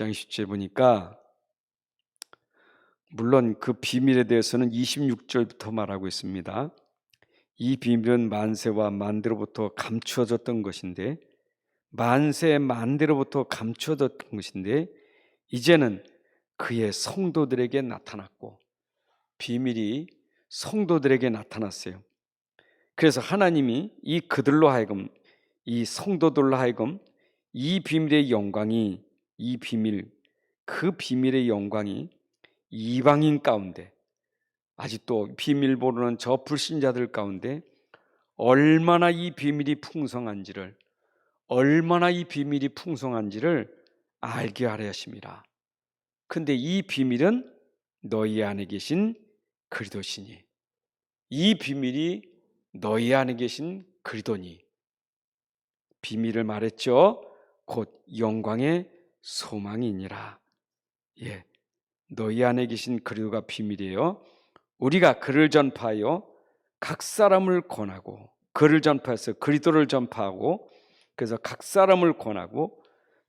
10장 10절에 보니까 물론 그 비밀에 대해서는 26절부터 말하고 있습니다. 이 비밀은 만세와 만대로부터 감추어졌던 것인데 만대로부터 감추어졌던 것인데 이제는 그의 성도들에게 나타났고 비밀이 성도들에게 나타났어요. 그래서 하나님이 이 그들로 하여금 이 성도들로 하여금 이 비밀의 영광이 그 비밀의 영광이 이방인 가운데 아직도 비밀 모르는 저 불신자들 가운데 얼마나 이 비밀이 풍성한지를 알게 하려 하십니다. 근데 이 비밀은 너희 안에 계신 그리스도시니 이 비밀이 너희 안에 계신 그리스도니 비밀을 말했죠. 곧 영광의 소망이니라. 예, 너희 안에 계신 그리스도가 비밀이에요. 우리가 그를 전파하여 각 사람을 권하고 그를 전파해서 그리스도를 전파하고 그래서 각 사람을 권하고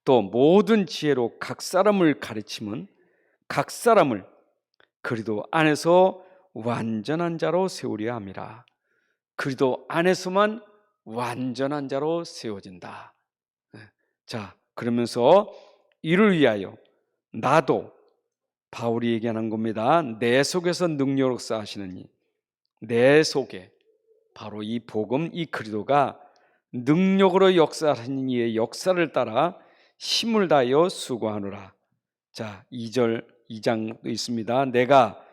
또 모든 지혜로 각 사람을 가르치면 각 사람을 그리스도 안에서 완전한 자로 세우려 함이라. 그리스도 안에서만 완전한 자로 세워진다. 자, 그러면서 이를 위하여 나도 바울이 얘기하는 겁니다. 내 속에서 능력으로 쌓으시느니 내 속에 바로 이 복음 이 그리스도가 능력으로 역사하시는 이의 역사를 따라 힘을 다하여 수고하노라. 자, 2장도 있습니다. 내가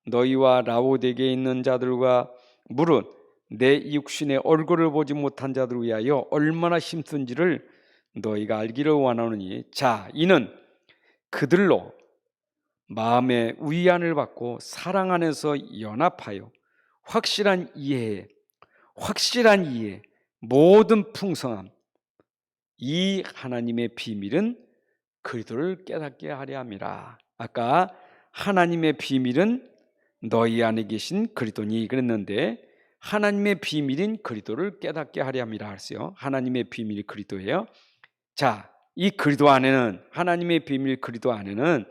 너희와 라오디게에 있는 자들과 무릇 내 육신의 얼굴을 보지 못한 자들을 위하여 얼마나 힘쓴지를 너희가 알기를 원하노니 자, 이는 그들로 마음의 위안을 받고 사랑 안에서 연합하여 확실한 이해 모든 풍성함 이 하나님의 비밀은 그리스도를 깨닫게 하려 함이라. 아까 하나님의 비밀은 너희 안에 계신 그리스도니 그랬는데 하나님의 비밀인 그리스도를 깨닫게 하려 함이라 했어요. 하나님의 비밀이 그리스도예요. 자, 이 그리스도 안에는 하나님의 비밀 그리스도 안에는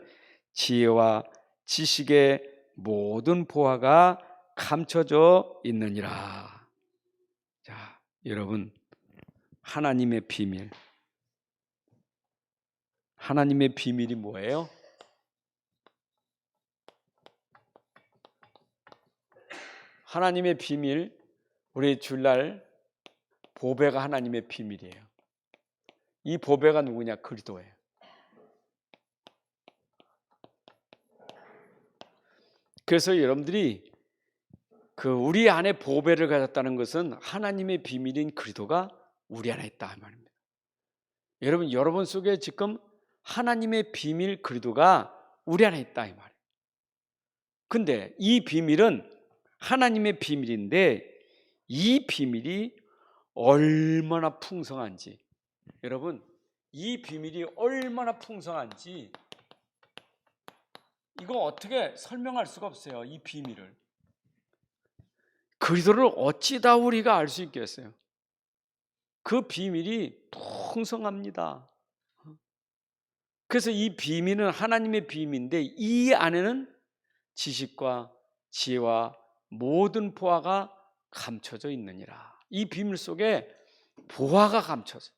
지혜와 지식의 모든 보화가 감춰져 있느니라. 자, 여러분 하나님의 비밀이 뭐예요? 하나님의 비밀, 우리 주일날 보배가 하나님의 비밀이에요. 이 보배가 누구냐? 그리스도예요. 그래서 여러분들이 우리 안에 보배를 가졌다는 것은 하나님의 비밀인 그리스도가 우리 안에 있다 말입니다. 여러분 속에 지금 하나님의 비밀 그리스도가 우리 안에 있다 이 말이에요. 근데 이 비밀은 하나님의 비밀인데 이 비밀이 얼마나 풍성한지 여러분 이 비밀이 얼마나 풍성한지 이거 어떻게 설명할 수가 없어요. 이 비밀을 그리스도를 어찌 다 우리가 알 수 있겠어요. 그 비밀이 풍성합니다. 그래서 이 비밀은 하나님의 비밀인데 이 안에는 지식과 지혜와 모든 보화가 감춰져 있느니라. 이 비밀 속에 보화가 감춰져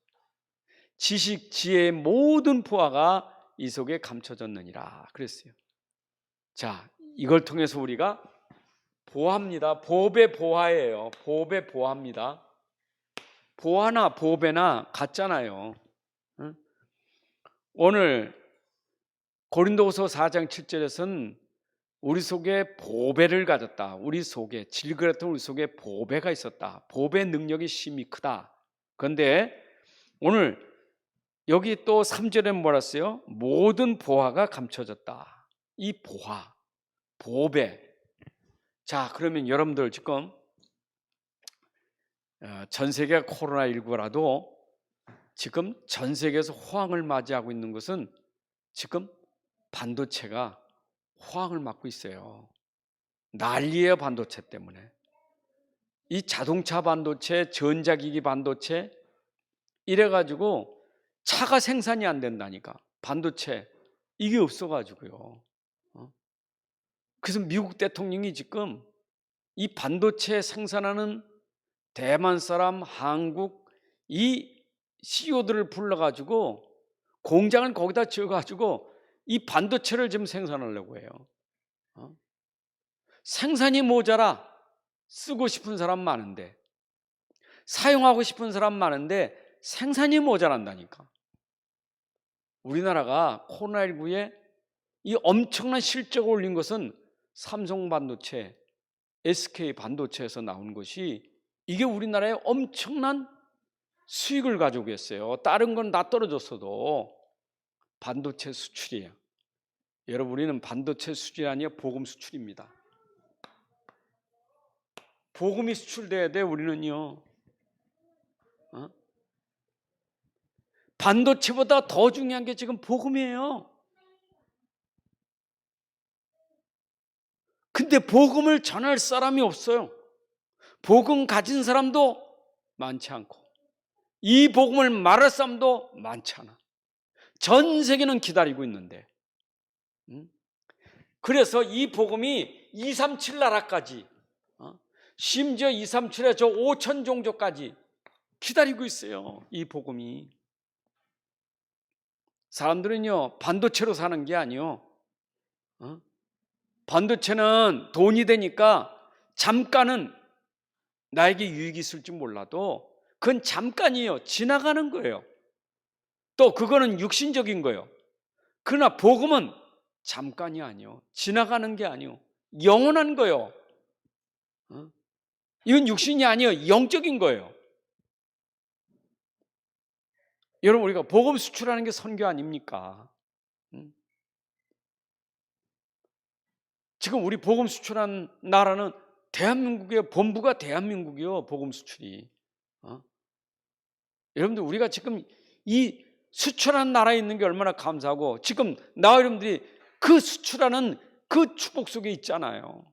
지식, 지혜의 모든 보화가 이 속에 감춰졌느니라 그랬어요. 자, 이걸 통해서 우리가 보화입니다. 보배 보화예요. 보배 보화입니다. 보화나 보배나 같잖아요. 오늘 고린도후서 4장 7절에서는 우리 속에 보배를 가졌다. 우리 속에 질그랬던 우리 속에 보배가 있었다. 보배 능력이 심히 크다. 그런데 오늘 여기 또 3절에 뭐라 했어요? 모든 보화가 감춰졌다. 이 보화, 보배. 자, 그러면 여러분들 지금 전 세계가 코로나19라도 지금 전 세계에서 호황을 맞이하고 있는 것은 지금 반도체가 호황을 맞고 있어요. 난리예요, 반도체 때문에. 이 자동차 반도체, 전자기기 반도체 이래가지고 차가 생산이 안 된다니까. 반도체 이게 없어가지고요. 그래서 미국 대통령이 지금 이 반도체 생산하는 대만 사람, 한국 이 CEO들을 불러가지고 공장을 거기다 지어가지고 이 반도체를 지금 생산하려고 해요. 생산이 모자라 쓰고 싶은 사람 많은데, 사용하고 싶은 사람 많은데 생산이 모자란다니까. 우리나라가 코로나19에 이 엄청난 실적을 올린 것은 삼성 반도체, SK 반도체에서 나온 것이 이게 우리나라에 엄청난 수익을 가져오고 있어요. 다른 건 다 떨어졌어도 반도체 수출이에요. 여러분, 우리는 반도체 수출이 아니라 복음 수출입니다. 복음이 수출돼야 돼. 우리는요. 반도체보다 더 중요한 게 지금 복음이에요. 근데 복음을 전할 사람이 없어요. 복음 가진 사람도 많지 않고 이 복음을 말할 사람도 많지 않아. 전 세계는 기다리고 있는데, 그래서 이 복음이 237 나라까지, 심지어 237에 저 5천 종족까지 기다리고 있어요. 이 복음이. 사람들은요, 반도체로 사는 게 아니요, 반도체는 돈이 되니까 잠깐은 나에게 유익이 있을지 몰라도 그건 잠깐이에요. 지나가는 거예요. 또 그거는 육신적인 거예요. 그러나 복음은 잠깐이 아니요, 지나가는 게 아니요, 영원한 거예요. 이건 육신이 아니에요. 영적인 거예요. 여러분, 우리가 복음 수출하는 게 선교 아닙니까? 지금 우리 복음 수출한 나라는 대한민국의 본부가 대한민국이요. 복음 수출이. 여러분들, 우리가 지금 이 수출한 나라에 있는 게 얼마나 감사하고, 지금 나와 여러분들이 그 수출하는 그 축복 속에 있잖아요.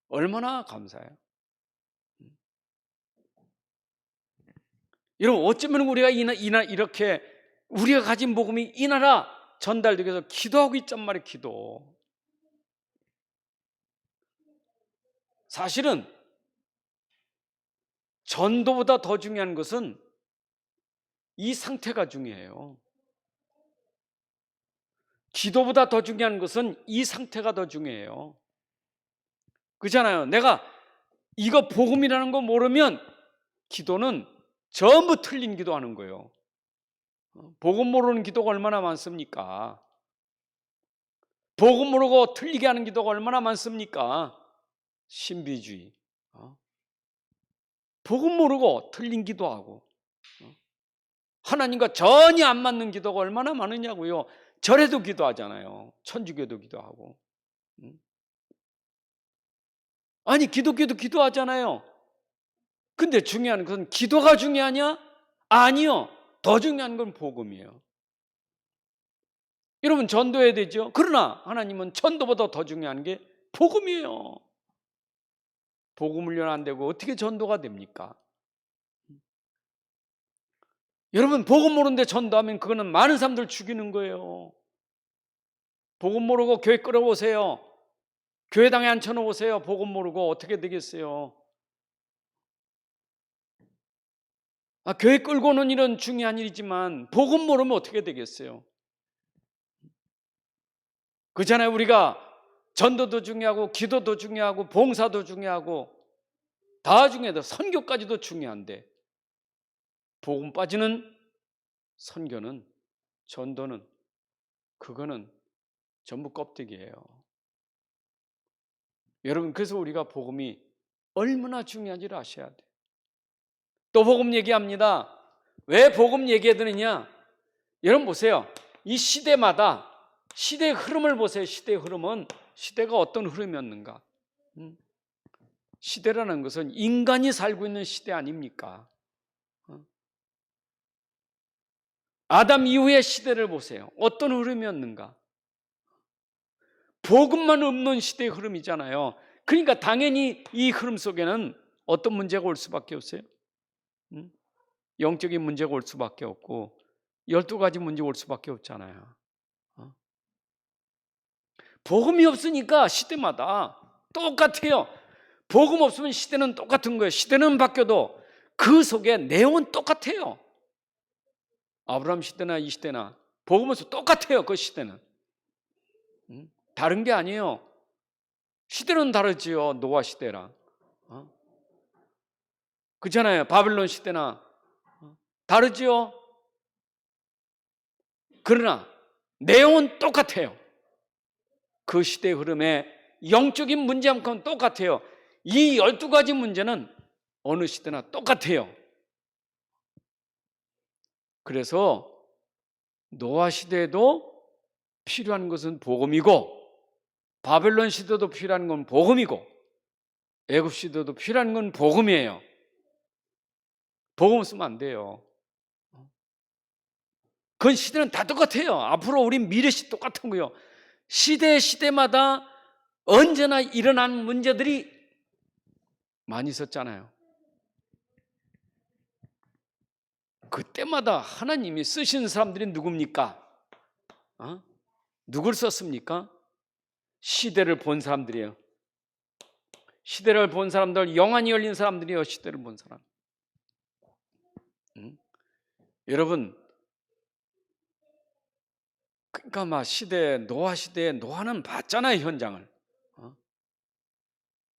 얼마나 감사해요. 여러분, 어쩌면 우리가 이렇게 우리가 가진 복음이 이 나라 전달되기 위해서 기도하고 있단 말이에요. 기도. 사실은 전도보다 더 중요한 것은 이 상태가 중요해요. 기도보다 더 중요한 것은 이 상태가 더 중요해요. 그렇잖아요. 내가 이거 복음이라는 거 모르면 기도는 전부 틀린 기도하는 거예요. 복음 모르는 기도가 얼마나 많습니까? 복음 모르고 틀리게 하는 기도가 얼마나 많습니까? 신비주의. 복음 모르고 틀린 기도하고 하나님과 전혀 안 맞는 기도가 얼마나 많으냐고요. 절에도 기도하잖아요. 천주교도 기도하고. 아니, 기독교도 기도하잖아요. 근데 중요한 것은 기도가 중요하냐? 아니요. 더 중요한 건 복음이에요. 여러분, 전도해야 되죠. 그러나 하나님은 전도보다 더 중요한 게 복음이에요. 복음 훈련 안 되고 어떻게 전도가 됩니까? 여러분, 복음 모르는데 전도하면 그거는 많은 사람들 죽이는 거예요. 복음 모르고 교회 끌어오세요. 교회당에 앉혀놓으세요. 복음 모르고 어떻게 되겠어요? 교회 끌고 오는 일은 중요한 일이지만 복음 모르면 어떻게 되겠어요? 그렇잖아요. 우리가 전도도 중요하고 기도도 중요하고 봉사도 중요하고 다 중요하다. 선교까지도 중요한데 복음 빠지는 선교는, 전도는, 그거는 전부 껍데기예요. 여러분, 그래서 우리가 복음이 얼마나 중요한지를 아셔야 돼요. 또 복음 얘기합니다. 왜 복음 얘기해야 되느냐? 여러분 보세요. 이 시대마다 시대의 흐름을 보세요. 시대의 흐름은, 시대가 어떤 흐름이었는가? 시대라는 것은 인간이 살고 있는 시대 아닙니까? 아담 이후의 시대를 보세요. 어떤 흐름이었는가? 복음만 없는 시대의 흐름이잖아요. 그러니까 당연히 이 흐름 속에는 어떤 문제가 올 수밖에 없어요? 영적인 문제가 올 수밖에 없고 12가지 문제 올 수밖에 없잖아요. 복음이 없으니까 시대마다 똑같아요. 복음 없으면 시대는 똑같은 거예요. 시대는 바뀌어도 그 속에 내용은 똑같아요. 아브라함 시대나 이 시대나 복음 없으면 똑같아요. 그 시대는 다른 게 아니에요. 시대는 다르지요. 노아 시대랑 그렇잖아요. 바빌론 시대나 다르지요. 그러나 내용은 똑같아요. 그 시대의 흐름에 영적인 문제만큼은 똑같아요. 이 12가지 문제는 어느 시대나 똑같아요. 그래서 노아 시대에도 필요한 것은 복음이고 바벨론 시대도 필요한 건 복음이고 애굽 시대도 필요한 건 복음이에요. 복음 없으면 안 돼요. 그 시대는 다 똑같아요. 앞으로 우리 미래 시대 똑같은 거예요. 시대마다 언제나 일어난 문제들이 많이 있었잖아요. 그때마다 하나님이 쓰신 사람들이 누굽니까? 누굴 썼습니까? 시대를 본 사람들이에요. 시대를 본 사람들, 영안이 열린 사람들이에요. 시대를 본 사람. 여러분, 그러니까 막 노아 시대에 노아는 봤잖아요, 현장을.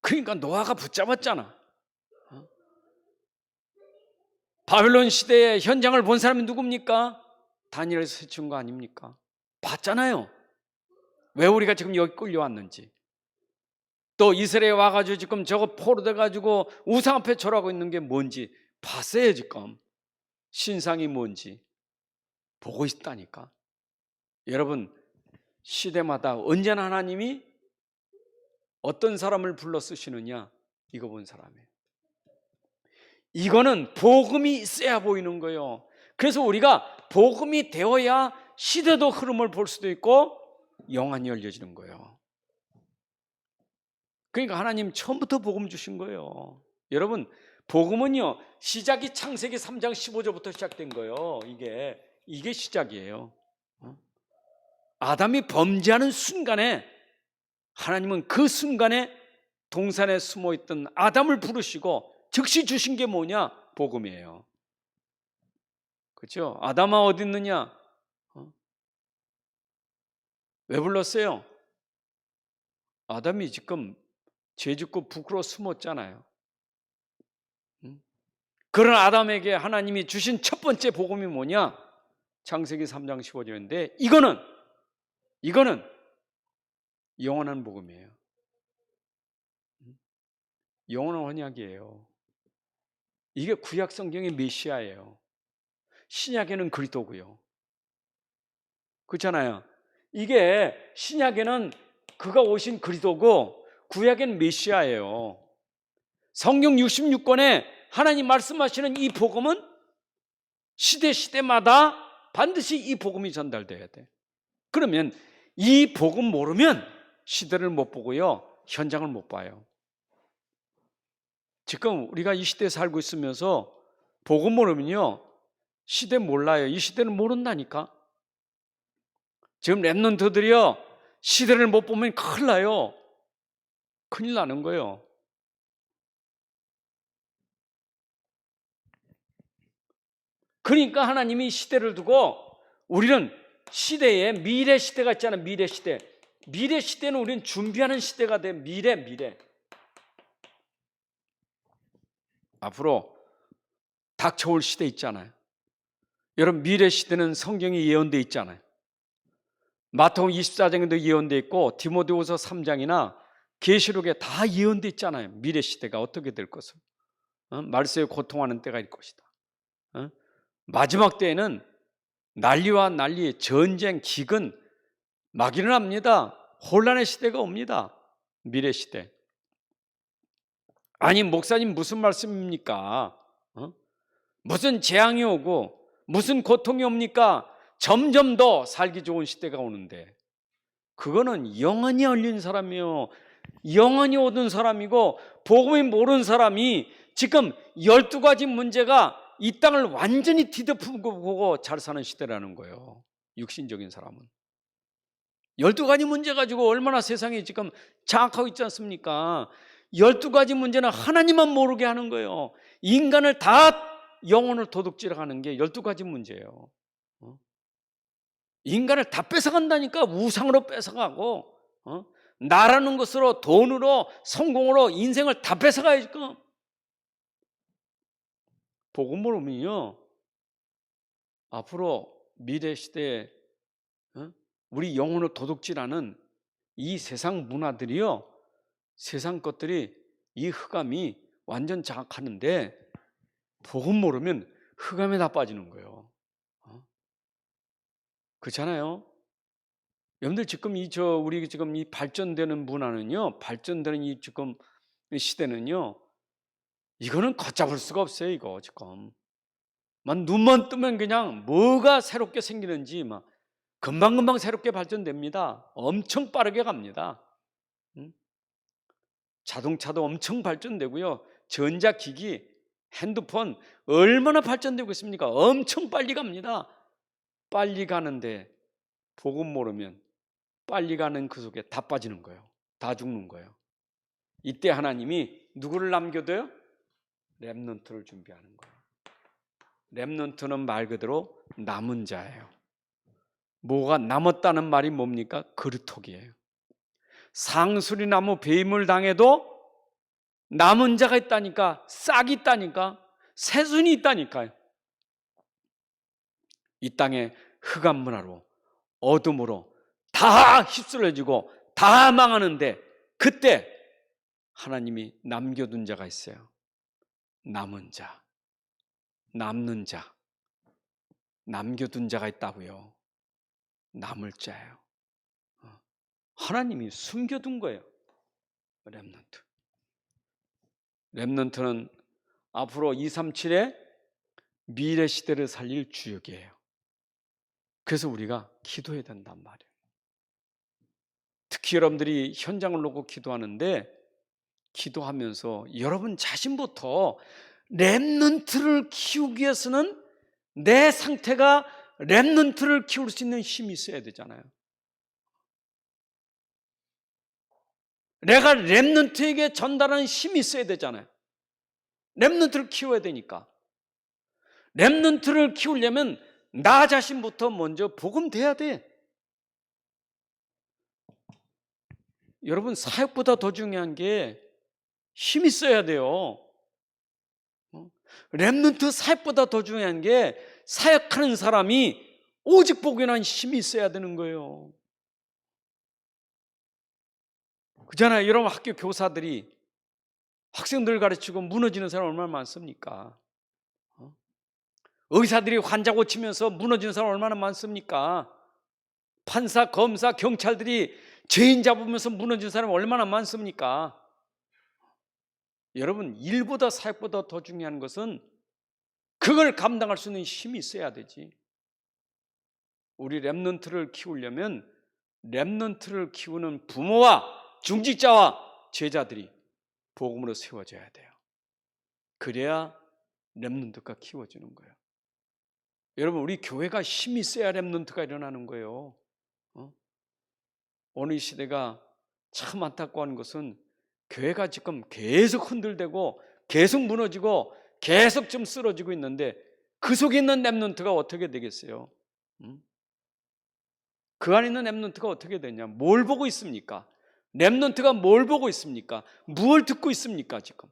그러니까 노아가 붙잡았잖아. 바벨론 시대의 현장을 본 사람이 누굽니까? 다니엘에서 세춘 거 아닙니까? 봤잖아요. 왜 우리가 지금 여기 끌려왔는지. 또 이스라엘에 와가지고 지금 저거 포로돼가지고 우상 앞에 절하고 있는 게 뭔지 봤어요. 지금 신상이 뭔지 보고 있다니까. 여러분, 시대마다 언제나 하나님이 어떤 사람을 불러 쓰시느냐, 이거 본 사람이에요. 이거는 복음이 있어야 보이는 거예요. 그래서 우리가 복음이 되어야 시대도 흐름을 볼 수도 있고 영안이 열려지는 거예요. 그러니까 하나님 처음부터 복음 주신 거예요. 여러분, 복음은요, 시작이 창세기 3장 15절부터 시작된 거예요. 이게 시작이에요. 아담이 범죄하는 순간에 하나님은 그 순간에 동산에 숨어있던 아담을 부르시고 즉시 주신 게 뭐냐? 복음이에요. 그렇죠? 아담아 어디 있느냐? 왜 불렀어요? 아담이 지금 죄 짓고 부끄러워 숨었잖아요. 그런 아담에게 하나님이 주신 첫 번째 복음이 뭐냐? 창세기 3장 15절인데 이거는 영원한 복음이에요. 영원한 언약이에요. 이게 구약 성경의 메시아예요. 신약에는 그리스도고요. 그렇잖아요. 이게 신약에는 그가 오신 그리스도고 구약에는 메시아예요. 성경 66권에 하나님 말씀하시는 이 복음은 시대마다 반드시 이 복음이 전달돼야 돼. 그러면 이 복음 모르면 시대를 못 보고요, 현장을 못 봐요. 지금 우리가 이 시대에 살고 있으면서 복음 모르면요, 시대 몰라요. 이 시대는 모른다니까. 지금 랩런트들이요, 시대를 못 보면 큰일 나요. 큰일 나는 거예요. 그러니까 하나님이 시대를 두고 우리는 시대에 미래 시대가 있잖아요. 미래 시대. 미래 시대는 우리는 준비하는 시대가 돼. 미래. 앞으로 닥쳐올 시대 있잖아요. 여러분, 미래 시대는 성경에 예언되어 있잖아요. 마태복음 24장에도 예언되어 있고 디모데후서 3장이나 계시록에 다 예언되어 있잖아요. 미래 시대가 어떻게 될 것을. 말세에 고통하는 때가 있을 것이다. 마지막 때에는 난리와 난리, 전쟁, 기근 막 일어납니다. 혼란의 시대가 옵니다. 미래 시대. 아니, 목사님 무슨 말씀입니까? 무슨 재앙이 오고 무슨 고통이 옵니까? 점점 더 살기 좋은 시대가 오는데, 그거는 영원히 열린 사람이요, 영원히 오던 사람이고 복음이 모르는 사람이 지금 12가지 문제가 이 땅을 완전히 뒤덮고 보고 잘 사는 시대라는 거예요. 육신적인 사람은. 12가지 문제 가지고 얼마나 세상이 지금 장악하고 있지 않습니까? 12가지 문제는 하나님만 모르게 하는 거예요. 인간을 다 영혼을 도둑질하는 게 12가지 문제예요. 인간을 다 뺏어간다니까. 우상으로 뺏어가고, 나라는 것으로, 돈으로, 성공으로 인생을 다 뺏어가요 지금. 복음 모르면요, 앞으로 미래 시대에 우리 영혼을 도둑질하는 이 세상 문화들이요, 세상 것들이, 이 흑암이 완전 장악하는데, 복음 모르면 흑암에 다 빠지는 거예요. 그렇잖아요. 여러분들 지금 우리 지금 이 발전되는 문화는요, 발전되는 이 지금 시대는요, 이거는 걷잡을 수가 없어요. 이거 지금 막 눈만 뜨면 그냥 뭐가 새롭게 생기는지 막 금방금방 새롭게 발전됩니다. 엄청 빠르게 갑니다. 자동차도 엄청 발전되고요, 전자기기, 핸드폰 얼마나 발전되고 있습니까? 엄청 빨리 갑니다. 빨리 가는데 복음 모르면 빨리 가는 그 속에 다 빠지는 거예요. 다 죽는 거예요. 이때 하나님이 누구를 남겨둬요? 렘넌트를 준비하는 거예요. 렘넌트는 말 그대로 남은 자예요. 뭐가 남았다는 말이 뭡니까? 그루터기예요. 상수리 나무 배임을 당해도 남은 자가 있다니까, 싹이 있다니까, 새순이 있다니까요. 이 땅에 흑암 문화로, 어둠으로 다 휩쓸려지고 다 망하는데, 그때 하나님이 남겨둔 자가 있어요. 남은 자, 남는 자, 남겨둔 자가 있다고요. 남을 자예요. 하나님이 숨겨둔 거예요. 렘넌트. 렘넌트는 앞으로 237의 미래 시대를 살릴 주역이에요. 그래서 우리가 기도해야 된단 말이에요. 특히 여러분들이 현장을 놓고 기도하는데, 기도하면서 여러분 자신부터 렘넌트를 키우기 위해서는 내 상태가 렘넌트를 키울 수 있는 힘이 있어야 되잖아요. 내가 렘넌트에게 전달하는 힘이 있어야 되잖아요. 렘넌트를 키워야 되니까. 렘넌트를 키우려면 나 자신부터 먼저 복음 돼야 돼. 여러분, 사역보다 더 중요한 게 힘이 있어야 돼요. 렘넌트 사역보다 더 중요한 게 사역하는 사람이 오직 복음이라는 힘이 있어야 되는 거예요. 그잖아요. 여러분, 학교 교사들이 학생들 가르치고 무너지는 사람 얼마나 많습니까? 의사들이 환자 고치면서 무너지는 사람 얼마나 많습니까? 판사, 검사, 경찰들이 죄인 잡으면서 무너지는 사람 얼마나 많습니까? 여러분, 일보다 사역보다 더 중요한 것은 그걸 감당할 수 있는 힘이 있어야 되지. 우리 렘넌트를 키우려면 렘넌트를 키우는 부모와 중직자와 제자들이 복음으로 세워져야 돼요. 그래야 렘넌트가 키워지는 거예요. 여러분, 우리 교회가 힘이 있어야 렘넌트가 일어나는 거예요. 오늘 이 시대가 참 안타까운 것은 교회가 지금 계속 흔들대고 계속 무너지고 계속 좀 쓰러지고 있는데, 그 속에 있는 렘넌트가 어떻게 되겠어요? 그 안에 있는 렘넌트가 어떻게 되냐? 뭘 보고 있습니까? 렘넌트가 뭘 보고 있습니까? 무엇을 듣고 있습니까 지금?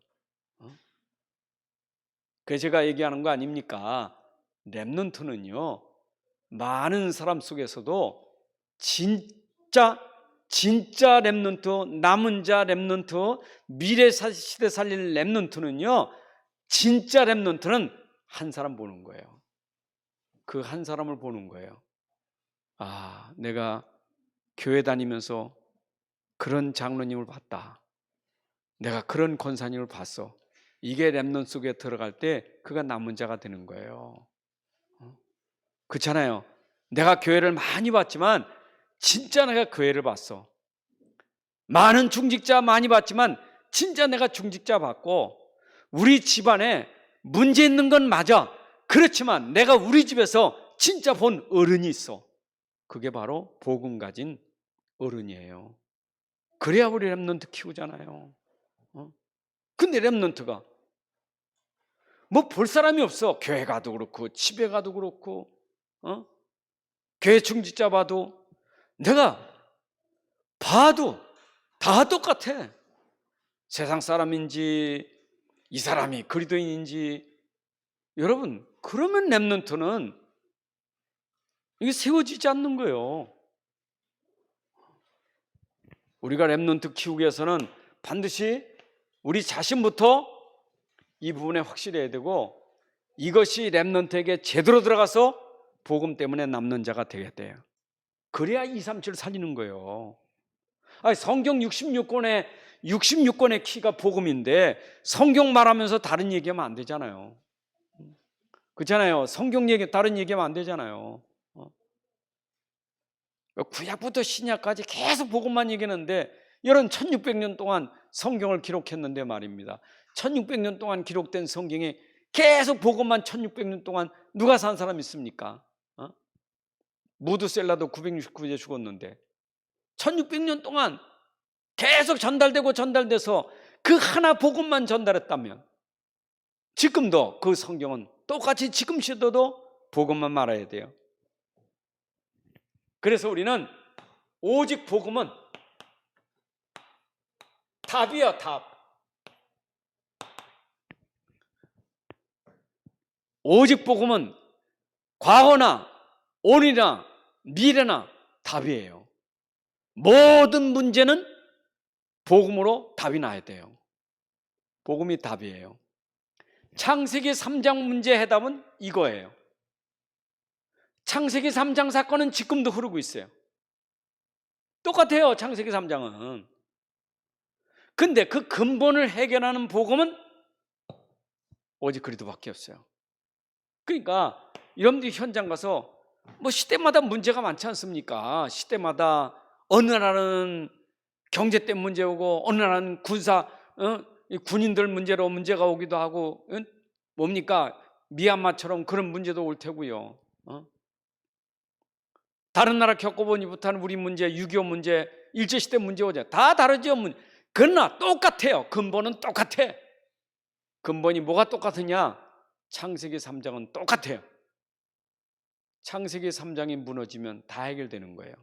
그래서 제가 얘기하는 거 아닙니까? 렘넌트는요, 많은 사람 속에서도 진짜 렘넌트, 남은 자 렘넌트, 미래 시대 살릴 렘넌트는요, 진짜 렘넌트는 한 사람 보는 거예요. 그 한 사람을 보는 거예요. 아, 내가 교회 다니면서 그런 장로님을 봤다. 내가 그런 권사님을 봤어. 이게 렘넌트 속에 들어갈 때 그가 남은 자가 되는 거예요. 그렇잖아요. 내가 교회를 많이 봤지만 진짜 내가 교회를 봤어. 많은 중직자 많이 봤지만 진짜 내가 중직자 봤고, 우리 집안에 문제 있는 건 맞아. 그렇지만 내가 우리 집에서 진짜 본 어른이 있어. 그게 바로 복음 가진 어른이에요. 그래야 우리 렘넌트 키우잖아요. 근데 렘넌트가 뭐 볼 사람이 없어. 교회 가도 그렇고 집에 가도 그렇고 교회 중직자 봐도 내가 봐도 다 똑같아. 세상 사람인지 이 사람이 그리스도인인지. 여러분, 그러면 렘넌트는 이게 세워지지 않는 거예요. 우리가 렘넌트 키우기 위해서는 반드시 우리 자신부터 이 부분에 확실해야 되고, 이것이 렘넌트에게 제대로 들어가서 복음 때문에 남는 자가 되어야 돼요. 그래야 237을 살리는 거예요. 아니, 성경 66권의 키가 복음인데 성경 말하면서 다른 얘기하면 안 되잖아요. 그렇잖아요. 성경 얘기 다른 얘기하면 안 되잖아요. 구약부터 신약까지 계속 복음만 얘기하는데, 이런 1600년 동안 성경을 기록했는데 말입니다. 1600년 동안 기록된 성경에 계속 복음만 1600년 동안 누가 산 사람 있습니까? 무드셀라도 969세 죽었는데 1600년 동안 계속 전달돼서 그 하나 복음만 전달했다면 지금도 그 성경은 똑같이 지금 시대도 복음만 말해야 돼요. 그래서 우리는 오직 복음은 답이야, 답. 오직 복음은 과거나 오늘이나 미래나 답이에요. 모든 문제는 복음으로 답이 나야 돼요. 복음이 답이에요. 창세기 3장 문제 해답은 이거예요. 창세기 3장 사건은 지금도 흐르고 있어요. 똑같아요, 창세기 3장은. 근데 그 근본을 해결하는 복음은 오직 그리스도밖에 없어요. 그러니까 여러분들이 현장 가서 뭐 시대마다 문제가 많지 않습니까? 시대마다 어느 나라는 경제 때문에 문제 오고, 어느 나라는 군인들 문제로 문제가 오기도 하고, 뭡니까? 미얀마처럼 그런 문제도 올 테고요. 다른 나라 겪어보니 못하는 우리 문제, 6.25 문제, 일제시대 문제 오죠. 다 다르죠. 그러나 똑같아요. 근본은 똑같아. 근본이 뭐가 똑같으냐? 창세기 3장은 똑같아요. 창세기 3장이 무너지면 다 해결되는 거예요.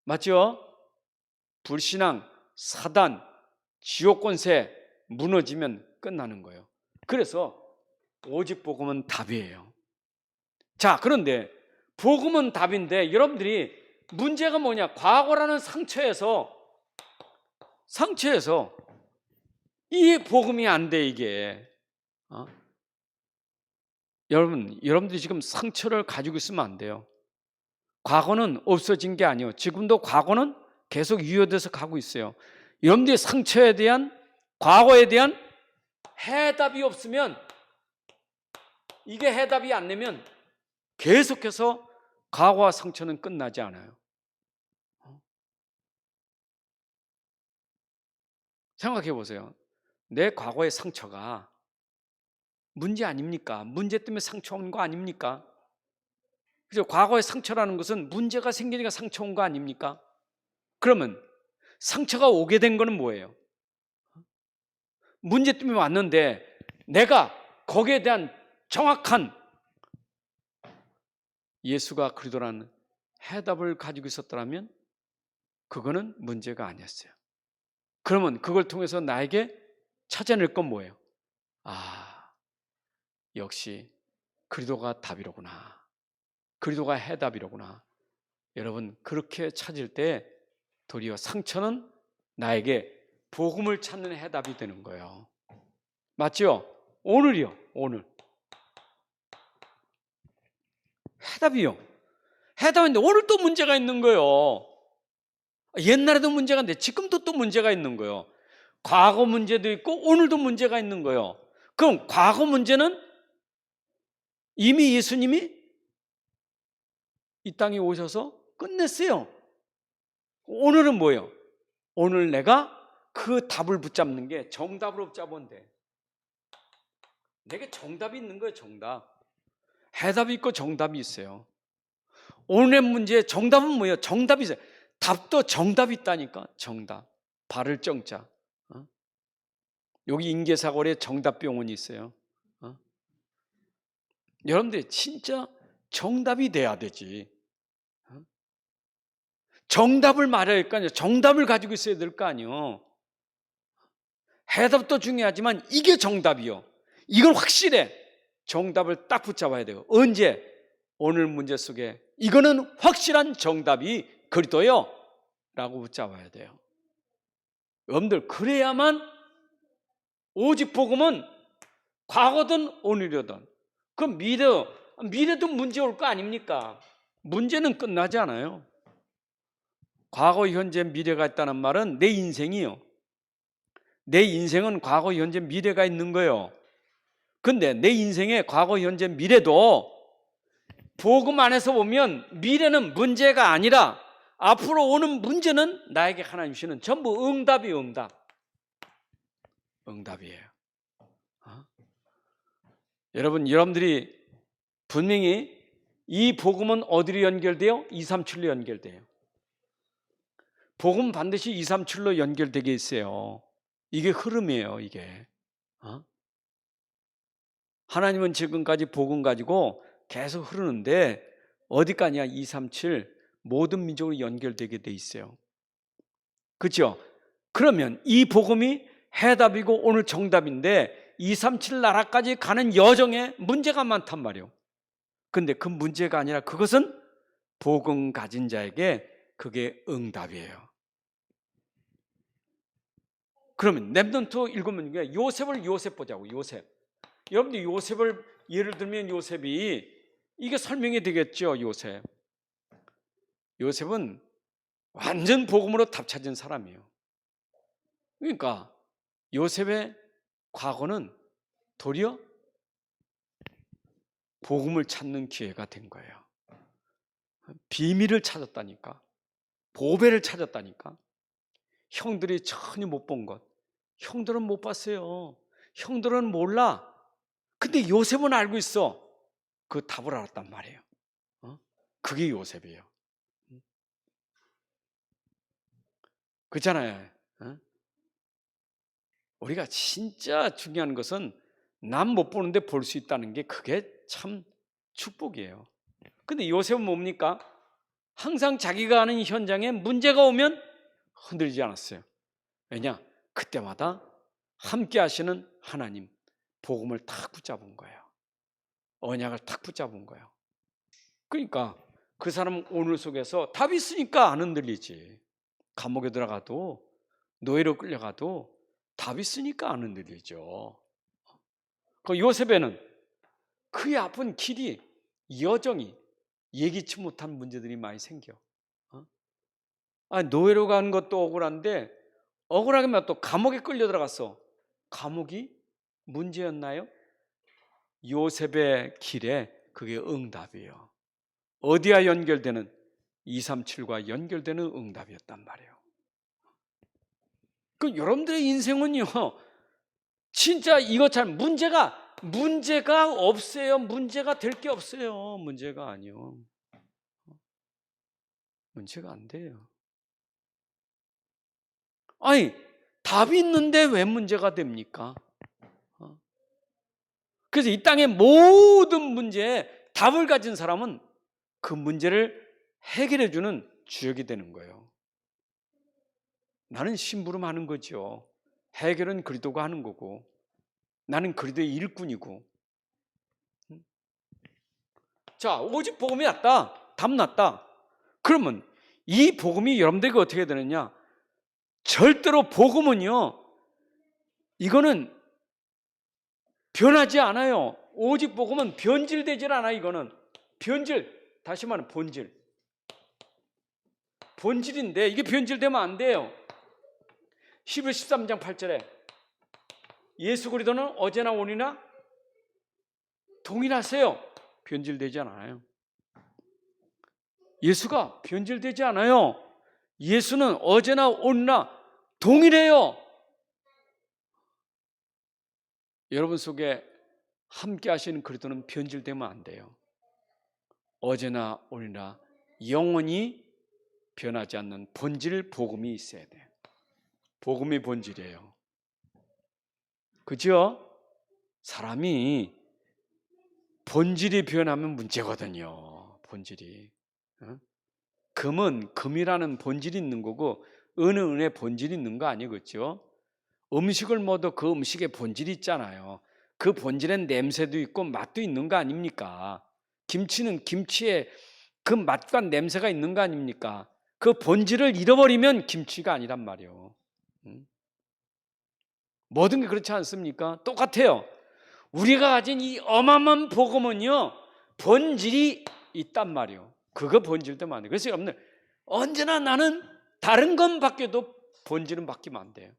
맞죠? 불신앙, 사단, 지옥 권세 무너지면 끝나는 거예요. 그래서 오직 복음은 답이에요. 자, 그런데 복음은 답인데 여러분들이 문제가 뭐냐? 과거라는 상처에서 이 복음이 안 돼, 이게. 여러분들이 지금 상처를 가지고 있으면 안 돼요. 과거는 없어진 게 아니에요. 지금도 과거는 계속 유효돼서 가고 있어요. 여러분들이 상처에 대한, 과거에 대한 해답이 없으면, 이게 해답이 안 되면 계속해서 과거와 상처는 끝나지 않아요. 생각해 보세요. 내 과거의 상처가 문제 아닙니까? 문제 때문에 상처 온 거 아닙니까? 그래서 과거의 상처라는 것은 문제가 생기니까 상처 온 거 아닙니까? 그러면 상처가 오게 된 거는 뭐예요? 문제 때문에 왔는데 내가 거기에 대한 정확한 예수가 그리스도라는 해답을 가지고 있었더라면 그거는 문제가 아니었어요. 그러면 그걸 통해서 나에게 찾아낼 건 뭐예요? 역시 그리스도가 답이로구나. 그리스도가 해답이로구나. 여러분, 그렇게 찾을 때 도리어 상처는 나에게 복음을 찾는 해답이 되는 거예요. 맞죠? 오늘이요. 오늘. 해답이요. 해답인데 오늘 또 문제가 있는 거예요. 옛날에도 문제가 있는데 지금도 또 문제가 있는 거예요. 과거 문제도 있고 오늘도 문제가 있는 거예요. 그럼 과거 문제는 이미 예수님이 이 땅에 오셔서 끝냈어요. 오늘은 뭐예요? 오늘 내가 그 답을 붙잡는 게 정답으로 붙잡으면 돼. 내게 정답이 있는 거예요. 정답. 해답이 있고 정답이 있어요. 오늘의 문제의 정답은 뭐예요? 정답이 있어요. 답도 정답이 있다니까. 정답. 발을 정자. 여기 인계사거리에 정답병원이 있어요. 여러분들 진짜 정답이 돼야 되지. 정답을 말해야 할 거 아니에요. 정답을 가지고 있어야 될 거 아니에요. 해답도 중요하지만 이게 정답이요. 이건 확실해. 정답을 딱 붙잡아야 돼요. 언제? 오늘 문제 속에 이거는 확실한 정답이 그리스도요 라고 붙잡아야 돼요. 여러분들 그래야만 오직 복음은 과거든 오늘이든 그 미래도 문제 올 거 아닙니까? 문제는 끝나지 않아요. 과거, 현재, 미래가 있다는 말은 내 인생이요. 내 인생은 과거, 현재, 미래가 있는 거예요. 근데 내 인생의 과거, 현재, 미래도 복음 안에서 보면 미래는 문제가 아니라 앞으로 오는 문제는 나에게 하나님 주시는 전부 응답이에요. 응답이에요. 여러분들이 분명히 이 복음은 어디로 연결돼요? 237로 연결돼요. 복음 반드시 237로 연결되게 있어요. 이게 흐름이에요. 이게. 하나님은 지금까지 복음 가지고 계속 흐르는데 어디까지냐? 237 모든 민족으로 연결되게 돼 있어요. 그렇죠? 그러면 이 복음이 해답이고 오늘 정답인데 237 나라까지 가는 여정에 문제가 많단 말이에요. 근데 그 문제가 아니라 그것은 복음 가진 자에게 그게 응답이에요. 그러면 렘넌트 읽으면 요셉 보자고. 요셉. 여러분들 요셉을 예를 들면 요셉이 이게 설명이 되겠죠. 요셉은 완전 복음으로 답 찾은 사람이에요. 그러니까 요셉의 과거는 도리어 복음을 찾는 기회가 된 거예요. 비밀을 찾았다니까. 보배를 찾았다니까. 형들이 전혀 못 본 것. 형들은 못 봤어요. 형들은 몰라. 근데 요셉은 알고 있어. 그 답을 알았단 말이에요. 그게 요셉이에요. 그렇잖아요. 우리가 진짜 중요한 것은 남 못 보는데 볼 수 있다는 게 그게 참 축복이에요. 근데 요셉은 뭡니까? 항상 자기가 아는 현장에 문제가 오면 흔들리지 않았어요. 왜냐? 그때마다 함께 하시는 하나님, 복음을 탁 붙잡은 거예요. 언약을 탁 붙잡은 거예요. 그러니까 그 사람은 오늘 속에서 답이 있으니까 안 흔들리지. 감옥에 들어가도 노예로 끌려가도 답이 있으니까 안 흔들리죠. 그 요셉에는 그의 아픈 길이, 여정이 예기치 못한 문제들이 많이 생겨. 노예로 간 것도 억울한데 억울하게만 또 감옥에 끌려 들어갔어. 감옥이 문제였나요? 요셉의 길에 그게 응답이에요. 어디와 연결되는? 237과 연결되는 응답이었단 말이에요. 그 여러분들의 인생은요, 진짜 이것처럼 문제가 없어요. 문제가 될 게 없어요. 문제가 아니요. 문제가 안 돼요. 아니, 답이 있는데 왜 문제가 됩니까? 그래서 이 땅의 모든 문제에 답을 가진 사람은 그 문제를 해결해 주는 주역이 되는 거예요. 나는 심부름하는 거죠. 해결은 그리스도가 하는 거고 나는 그리스도의 일꾼이고. 자, 오직 복음이 낫다. 답 낫다. 그러면 이 복음이 여러분들에게 어떻게 되느냐? 절대로 복음은요, 이거는 변하지 않아요. 오직 복음은 변질되질 않아. 이거는 다시 말하면 본질인데 이게 변질되면 안 돼요. 히브리 13장 8절에 예수 그리스도는 어제나 오늘이나 동일하세요. 변질되지 않아요. 예수가 변질되지 않아요. 예수는 어제나 오늘이나 동일해요. 여러분 속에 함께 하시는 그리스도는 변질되면 안 돼요. 어제나 오늘이나 영원히 변하지 않는 본질 복음이 있어야 돼. 복음이 본질이에요. 그죠? 사람이 본질이 변하면 문제거든요. 본질이. 금은 금이라는 본질이 있는 거고 은의 본질이 있는 거 아니겠죠? 음식을 먹어도 그 음식의 본질이 있잖아요. 그 본질엔 냄새도 있고 맛도 있는 거 아닙니까? 김치는 김치에 그 맛과 냄새가 있는 거 아닙니까? 그 본질을 잃어버리면 김치가 아니란 말이에요. 모든 게 그렇지 않습니까? 똑같아요. 우리가 가진 이 어마어마한 복음은요, 본질이 있단 말이에요. 그거 본질도 많아요. 그래서 여러분들, 언제나 나는 다른 건 바뀌어도 본질은 바뀌면 안 돼요.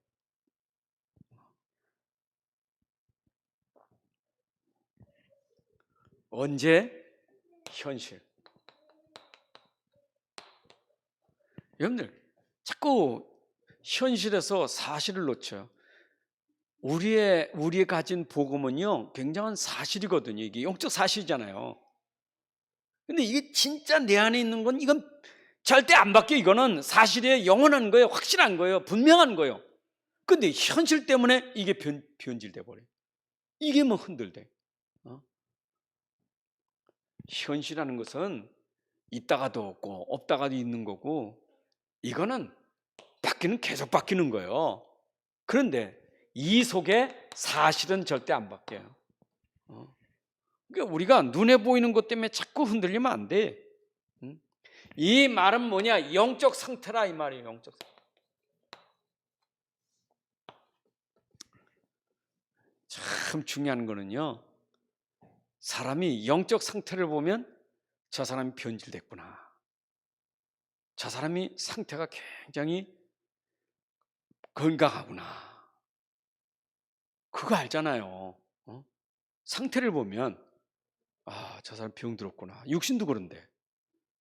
언제? 현실. 여러분들, 자꾸 현실에서 사실을 놓쳐요. 우리의 가진 복음은요, 굉장한 사실이거든요. 이게 영적 사실이잖아요. 근데 이게 진짜 내 안에 있는 건 이건 절대 안 바뀌어. 이거는 사실에 영원한 거예요. 확실한 거예요. 분명한 거예요. 근데 현실 때문에 이게 변질돼 버려요. 이게 뭐 흔들대. 현실이라는 것은 있다가도 없고 없다가도 있는 거고, 이거는 바뀌는 계속 바뀌는 거예요. 그런데 이 속에 사실은 절대 안 바뀌어요. 그러니까 우리가 눈에 보이는 것 때문에 자꾸 흔들리면 안 돼. 이 말은 뭐냐? 영적 상태라 이 말이에요. 영적 상태. 참 중요한 거는요, 사람이 영적 상태를 보면 저 사람이 변질됐구나, 저 사람이 상태가 굉장히 건강하구나, 그거 알잖아요. 상태를 보면 저 사람 병들었구나. 육신도 그런데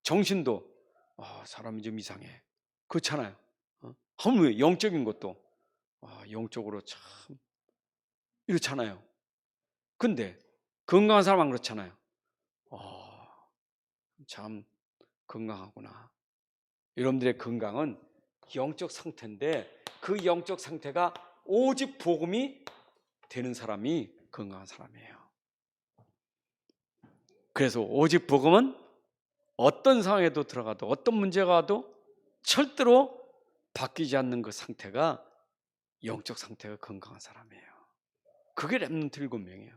정신도 사람이 좀 이상해, 그렇잖아요. 왜 영적인 것도 영적으로 참 이렇잖아요. 근데 건강한 사람 안 그렇잖아요. 참 건강하구나. 여러분들의 건강은 영적 상태인데, 그 영적 상태가 오직 복음이 되는 사람이 건강한 사람이에요. 그래서 오직 복음은 어떤 상황에도 들어가도 어떤 문제가 와도 절대로 바뀌지 않는 그 상태가 영적 상태가 건강한 사람이에요. 그게 렘넌트 7명이에요.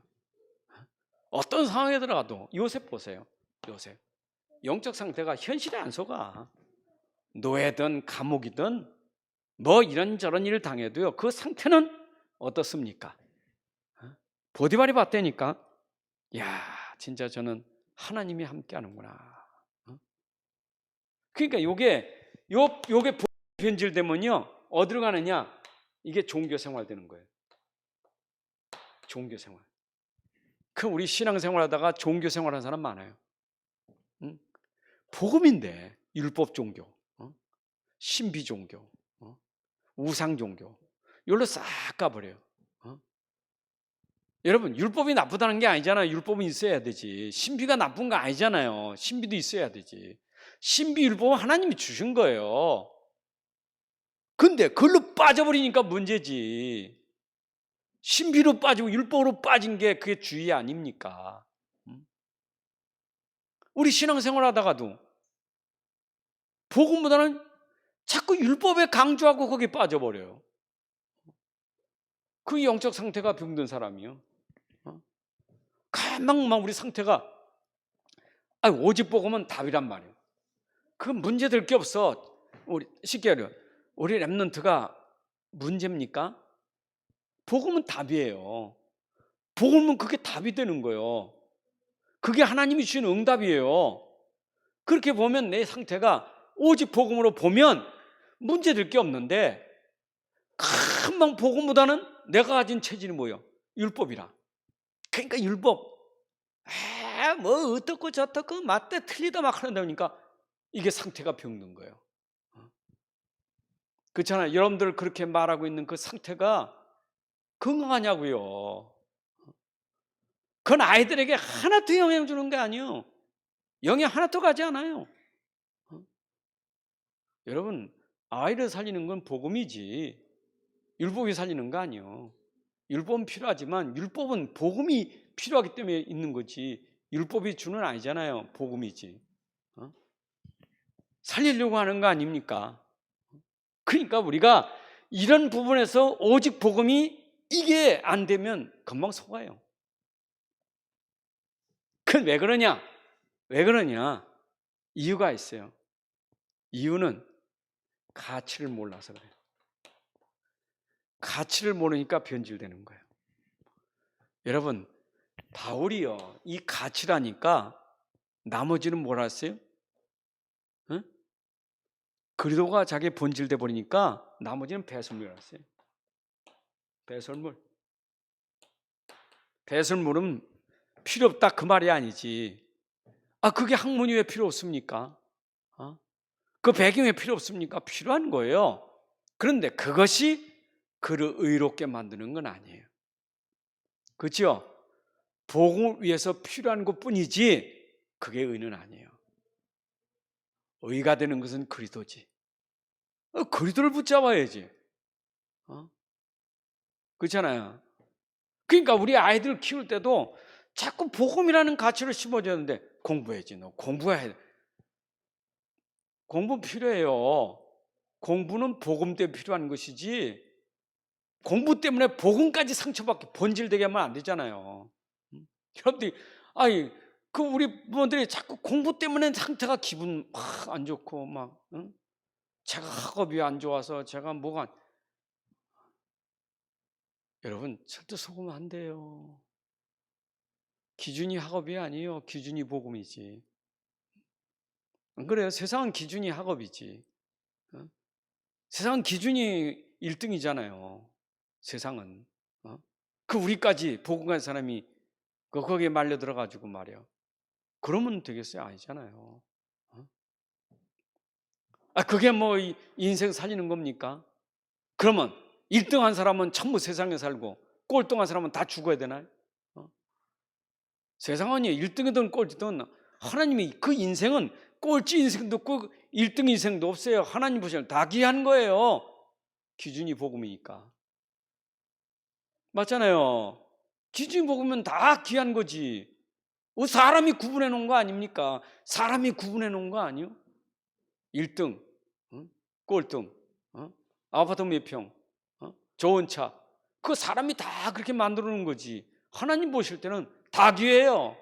어떤 상황에 들어가도, 요셉 보세요. 요셉 영적 상태가 현실에 안 속아. 노예든 감옥이든 뭐 이런저런 일을 당해도요, 그 상태는 어떻습니까? 보디발이 봤다니까, 야, 진짜 저는 하나님이 함께 하는구나. 그러니까 요게 변질되면요, 어디로 가느냐? 이게 종교 생활 되는 거예요. 종교 생활. 그 우리 신앙 생활하다가 종교 생활하는 사람 많아요. 복음인데 율법 종교, 신비 종교, 우상 종교, 이걸로 싹 가버려요. 여러분, 율법이 나쁘다는 게 아니잖아요. 율법은 있어야 되지. 신비가 나쁜 거 아니잖아요. 신비도 있어야 되지. 신비 율법은 하나님이 주신 거예요. 근데 그걸로 빠져버리니까 문제지. 신비로 빠지고 율법으로 빠진 게 그게 주의 아닙니까? 우리 신앙생활 하다가도 복음보다는 자꾸 율법에 강조하고 거기에 빠져버려요. 그 영적 상태가 병든 사람이요. 가만 우리 상태가 오직 복음은 답이란 말이에요. 그 문제될 게 없어. 우리 쉽게 말해요. 우리 렘넌트가 문제입니까? 복음은 답이에요. 복음은 그게 답이 되는 거예요. 그게 하나님이 주신 응답이에요. 그렇게 보면 내 상태가 오직 복음으로 보면 문제될 게 없는데, 금방 복음보다는 내가 가진 체질이 뭐예요? 율법이라. 그러니까 율법, 뭐 어떻고 저떻고 맞대 틀리다 막 하는다 보니까 이게 상태가 병든 거예요. 그렇잖아요. 여러분들 그렇게 말하고 있는 그 상태가 건강하냐고요. 그건 아이들에게 하나도 영향 주는 게 아니에요. 영향 하나도 가지 않아요. 여러분, 아이를 살리는 건 복음이지 율법이 살리는 거 아니에요. 율법은 필요하지만 율법은 복음이 필요하기 때문에 있는 거지 율법이 주는 아니잖아요. 복음이지. 살리려고 하는 거 아닙니까? 그러니까 우리가 이런 부분에서 오직 복음이 이게 안 되면 금방 속아요. 그건 왜 그러냐? 왜 그러냐? 이유가 있어요. 이유는 가치를 몰라서 그래요. 가치를 모르니까 변질되는 거예요. 여러분, 바울이요, 이 가치라니까 나머지는 뭘 했어요? 응? 그리도가 자기 본질돼 버리니까 나머지는 배설물을 했어요. 배설물. 배설물은 필요 없다 그 말이 아니지. 그게 학문이 왜 필요 없습니까? 그 배경이 왜 필요 없습니까? 필요한 거예요. 그런데 그것이 그를 의롭게 만드는 건 아니에요. 그렇죠? 복음을 위해서 필요한 것뿐이지 그게 의는 아니에요. 의가 되는 것은 그리스도지. 그리스도를 붙잡아야지. 그렇잖아요. 그러니까 우리 아이들 키울 때도 자꾸 복음이라는 가치를 심어줘야 하는데 공부해야지. 너 공부해야 돼. 공부 필요해요. 공부는 복음 때문에 필요한 것이지 공부 때문에 복음까지 상처받게 본질되게 하면 안 되잖아요. 여러분들이 그 우리 부모들이 자꾸 공부 때문에 상태가 기분 막 안 좋고 막 제가 학업이 안 좋아서 제가 뭐가 여러분 절대 속으면 안 돼요. 기준이 학업이 아니에요. 기준이 복음이지. 안 그래요? 세상은 기준이 학업이지. 세상은 기준이 1등이잖아요. 세상은. 그 우리까지 복음 간 사람이 거기에 말려 들어가지고 말이야. 그러면 되겠어요? 아니잖아요. 그게 뭐 인생 살리는 겁니까? 그러면 1등 한 사람은 전부 세상에 살고 꼴등한 사람은 다 죽어야 되나요? 세상은 1등이든 꼴찌든 하나님이 그 인생은 꼴찌 인생도 없고 1등 인생도 없어요. 하나님 보시면 다 귀한 거예요. 기준이 복음이니까. 맞잖아요. 기준이 복음은 다 귀한 거지. 사람이 구분해 놓은 거 아닙니까? 사람이 구분해 놓은 거 아니요? 1등, 꼴등, 아파트 몇 평, 좋은 차. 그 사람이 다 그렇게 만들어 놓은 거지. 하나님 보실 때는 다 귀해요.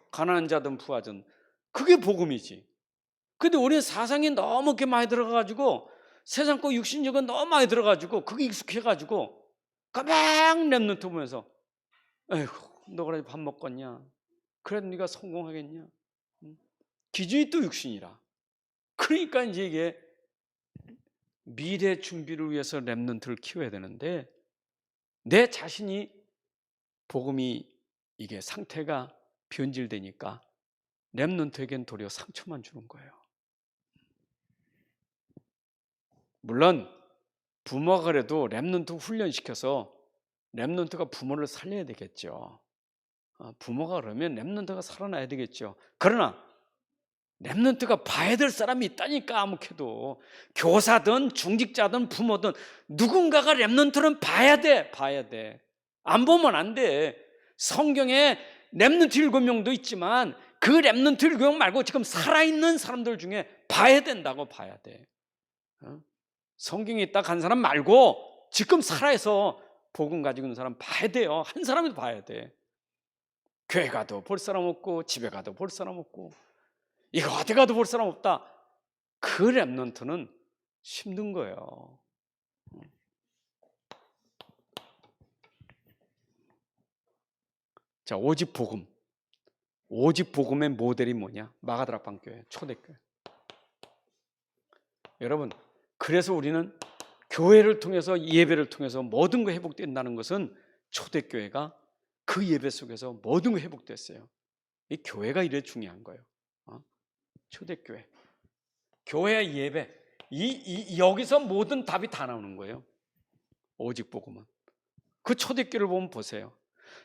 가난한 자든 부하든. 그게 복음이지. 근데 우리는 사상이 너무 이렇게 많이 들어가가지고 세상 거 육신적으로 너무 많이 들어가지고 그게 익숙해가지고 가방 랩런트 보면서 에휴 너가 밥 먹겠냐? 그래도 네가 성공하겠냐? 기준이 또 육신이라. 그러니까 이제 이게 미래 준비를 위해서 랩런트를 키워야 되는데 내 자신이 복음이 이게 상태가 변질되니까 랩런트에겐 도리어 상처만 주는 거예요. 물론 부모가 그래도 랩런트 훈련시켜서 랩런트가 부모를 살려야 되겠죠. 부모가 그러면 랩런트가 살아나야 되겠죠. 그러나 랩런트가 봐야 될 사람이 있다니까. 아무래도 교사든 중직자든 부모든 누군가가 랩런트는 봐야 돼. 안 보면 안 돼. 성경에 랩런트 7명도 있지만 그 랩런트 7명 말고 지금 살아있는 사람들 중에 봐야 된다고. 봐야 돼. 성경에 있다 간 사람 말고 지금 살아서 복음 가지고 있는 사람 봐야 돼요. 한 사람이도 봐야 돼. 교회 가도 볼 사람 없고 집에 가도 볼 사람 없고 이거 어디 가도 볼 사람 없다. 그 랩런트는 힘든 거예요. 자, 오직 복음. 오직 복음의 모델이 뭐냐? 마가다락방 교회, 초대교회. 여러분, 그래서 우리는 교회를 통해서 예배를 통해서 모든 거 회복된다는 것은 초대교회가 그 예배 속에서 모든 거 회복됐어요. 이 교회가 이래 중요한 거예요. 초대교회, 교회 예배, 여기서 모든 답이 다 나오는 거예요. 오직 복음은. 그 초대교회를 보면 보세요.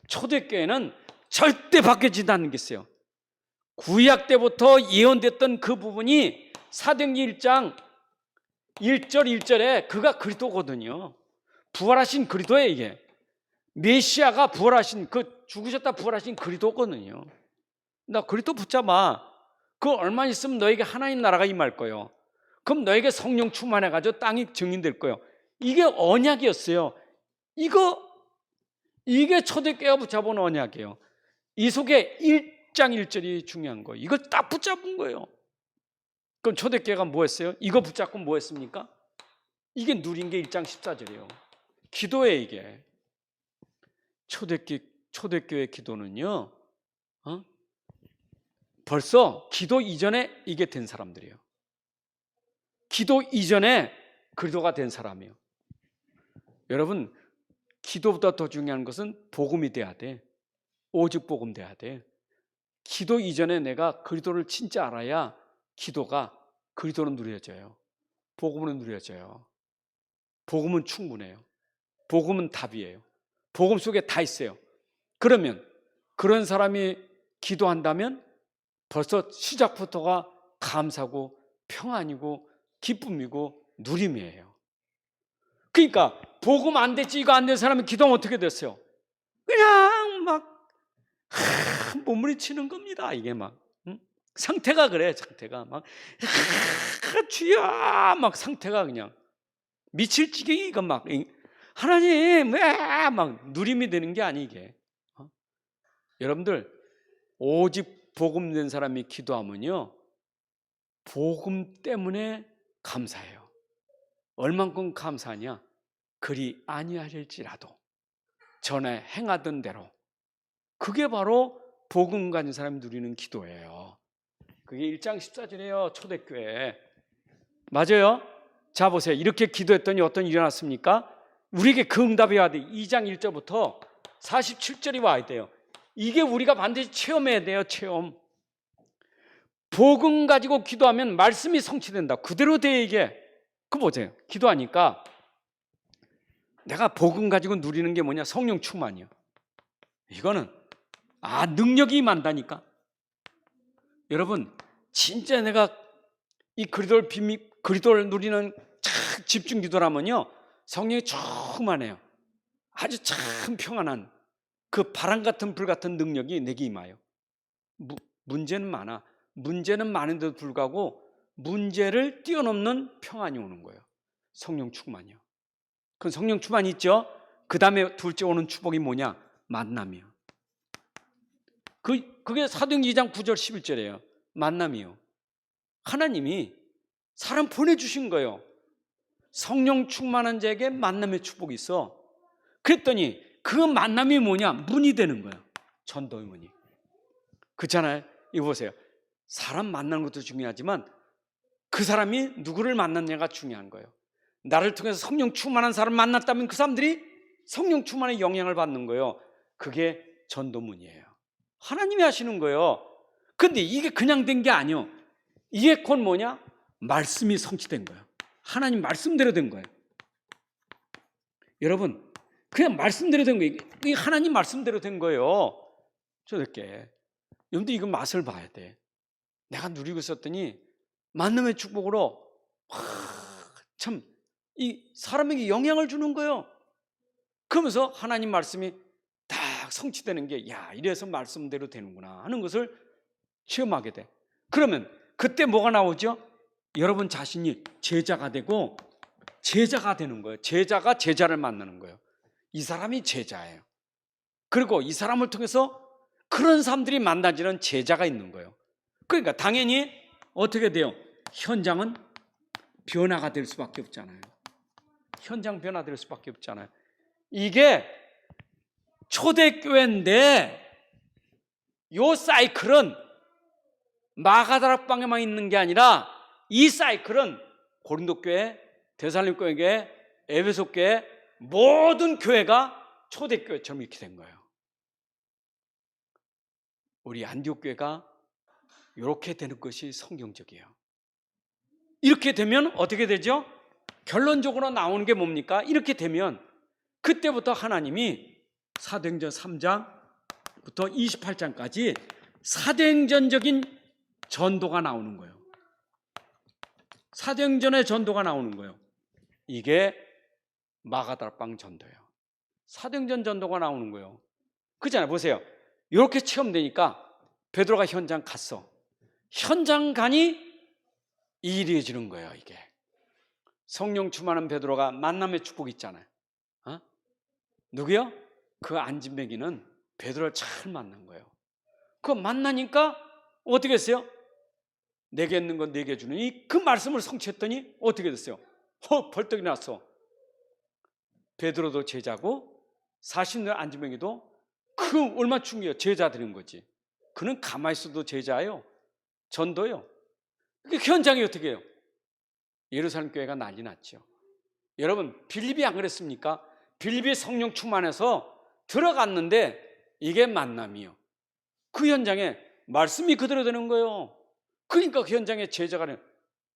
초대교회는 절대 바뀌어지지 않는 게 있어요. 구약 때부터 예언됐던 그 부분이 사도행전 1장 1절 1절에 그가 그리스도거든요. 부활하신 그리스도예요. 이게 메시아가 부활하신, 그 죽으셨다 부활하신 그리스도거든요. 나 그리스도 붙잡아. 그 얼마 있으면 너에게 하나님 나라가 임할 거예요. 그럼 너에게 성령 충만해가지고 땅이 증인될 거예요. 이게 언약이었어요. 이게 초대교회가 붙잡은 언약이에요. 이 속에 1장 1절이 중요한 거예요. 이걸 딱 붙잡은 거예요. 그럼 초대교회가 뭐 했어요? 이거 붙잡고 뭐 했습니까? 이게 누린 게 1장 14절이에요. 기도예요. 이게 초대교회 기도는요, 벌써 기도 이전에 이게 된 사람들이에요. 기도 이전에 그리스도가 된 사람이에요. 여러분, 기도보다 더 중요한 것은 복음이 돼야 돼. 오직 복음 돼야 돼. 기도 이전에 내가 그리스도를 진짜 알아야 기도가 그리스도는 누려져요. 복음은 누려져요. 복음은 충분해요. 복음은 답이에요. 복음 속에 다 있어요. 그러면 그런 사람이 기도한다면 벌써 시작부터가 감사고 평안이고 기쁨이고 누림이에요. 그러니까 복음 안 됐지, 이거 안 된 사람이 기도하면 어떻게 됐어요? 그냥 막 몸부림치는 겁니다. 이게 막 상태가 그래. 상태가 막 주여 막 상태가 그냥 미칠 지경이, 이거 막 하나님 막 누림이 되는 게 아니 이게. 여러분들 오직 복음 된 사람이 기도하면요, 복음 때문에 감사해요. 얼만큼 감사하냐? 그리 아니하실지라도 전에 행하던 대로. 그게 바로 복음 가진 사람이 누리는 기도예요. 그게 1장 14절이에요. 초대교회. 맞아요? 자 보세요. 이렇게 기도했더니 어떤 일이 일어났습니까? 우리에게 그 응답이 와야 돼. 2장 1절부터 47절이 와야 돼요. 이게 우리가 반드시 체험해야 돼요. 체험. 복음 가지고 기도하면 말씀이 성취된다. 그대로 돼 이게. 그거 보세요. 기도하니까 내가 복음 가지고 누리는 게 뭐냐? 성령 충만이요. 이거는 능력이 임한다니까. 여러분, 진짜 내가 이 그리스도를 누리는 참 집중 기도라면요, 성령이 충만해요. 아주 참 평안한 그 바람 같은 불 같은 능력이 내게 임하여. 문제는 많아. 문제는 많은데도 불구하고 문제를 뛰어넘는 평안이 오는 거예요. 성령 충만이요. 그 성령 충만이 있죠. 그 다음에 둘째 오는 축복이 뭐냐? 만남이요. 그게 사도행전 2장 9절 11절이에요. 만남이요. 하나님이 사람 보내주신 거예요. 성령 충만한 자에게 만남의 축복이 있어. 그랬더니 그 만남이 뭐냐? 문이 되는 거예요. 전도의 문이. 그렇잖아요. 이거 보세요. 사람 만나는 것도 중요하지만 그 사람이 누구를 만났냐가 중요한 거예요. 나를 통해서 성령 충만한 사람을 만났다면 그 사람들이 성령 충만의 영향을 받는 거예요. 그게 전도문이에요. 하나님이 하시는 거예요. 근데 이게 그냥 된 게 아니에요. 이게 곧 뭐냐? 말씀이 성취된 거예요. 하나님 말씀대로 된 거예요. 여러분, 그냥 말씀대로 된 거예요. 이게 하나님 말씀대로 된 거예요. 저렇게. 여러분들 이거 맛을 봐야 돼. 내가 누리고 있었더니 만남의 축복으로 참 이 사람에게 영향을 주는 거예요. 그러면서 하나님 말씀이 딱 성취되는 게, 야, 이래서 말씀대로 되는구나 하는 것을 체험하게 돼. 그러면 그때 뭐가 나오죠? 여러분 자신이 제자가 되고 제자가 되는 거예요. 제자가 제자를 만나는 거예요. 이 사람이 제자예요. 그리고 이 사람을 통해서 그런 사람들이 만나지는 제자가 있는 거예요. 그러니까 당연히 어떻게 돼요? 현장은 변화가 될 수밖에 없잖아요. 현장 변화될 수밖에 없잖아요. 이게 초대교회인데 이 사이클은 마가다락방에만 있는 게 아니라 이 사이클은 고린도교회, 데살로니가교회, 에베소교회 모든 교회가 초대교회처럼 이렇게 된 거예요. 우리 안디옥교회가 이렇게 되는 것이 성경적이에요. 이렇게 되면 어떻게 되죠? 결론적으로 나오는 게 뭡니까? 이렇게 되면 그때부터 하나님이 사도행전 3장부터 28장까지 사도행전적인 전도가 나오는 거예요. 사도행전의 전도가 나오는 거예요. 이게 마가다락방 전도예요. 사도행전 전도가 나오는 거예요. 그렇잖아요. 보세요. 이렇게 체험되니까 베드로가 현장 갔어. 현장 가니 이 일이 이어지는 거예요. 이게 성령 충만한 베드로가 만남의 축복이 있잖아요. 누구요? 그 안진뱅이는 베드로를 잘 만난 거예요. 그 만나니까 어떻게 했어요? 내게 있는 건 내게 주느니 그 말씀을 성취했더니 어떻게 됐어요? 벌떡 일어났어. 베드로도 제자고 40년 안진뱅이도 그 얼마나 중요해요. 제자 되는 거지. 그는 가만히 있어도 제자예요. 전도요. 현장이 어떻게 해요? 예루살렘 교회가 난리 났죠. 여러분 빌립이 안 그랬습니까? 빌립이 성령 충만해서 들어갔는데 이게 만남이요. 그 현장에 말씀이 그대로 되는 거예요. 그러니까 그 현장에 제자가 되는,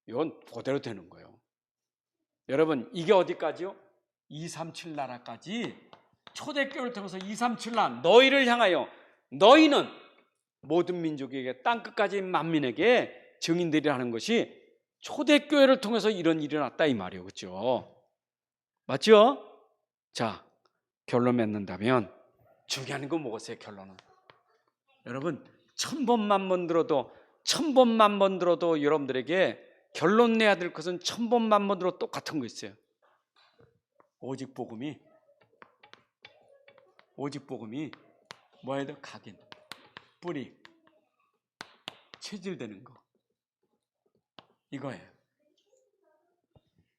이건 그대로 되는 거예요. 여러분 이게 어디까지요? 237 나라까지 초대교회를 통해서 237 나라 너희를 향하여 너희는 모든 민족에게 땅끝까지 만민에게 증인들이라는 것이 초대교회를 통해서 이런 일이 났다 이 말이에요. 그렇죠? 맞죠? 자, 결론 맺는다면 중요한 건 뭐겠어요? 결론은 여러분 1000번만 들어도 1000번만 들어도 여러분들에게 결론 내야 될 것은 1000번만 들어도 똑같은 거 있어요. 오직 복음이 뭐야 돼? 각인, 뿌리, 체질되는 거 이거예요.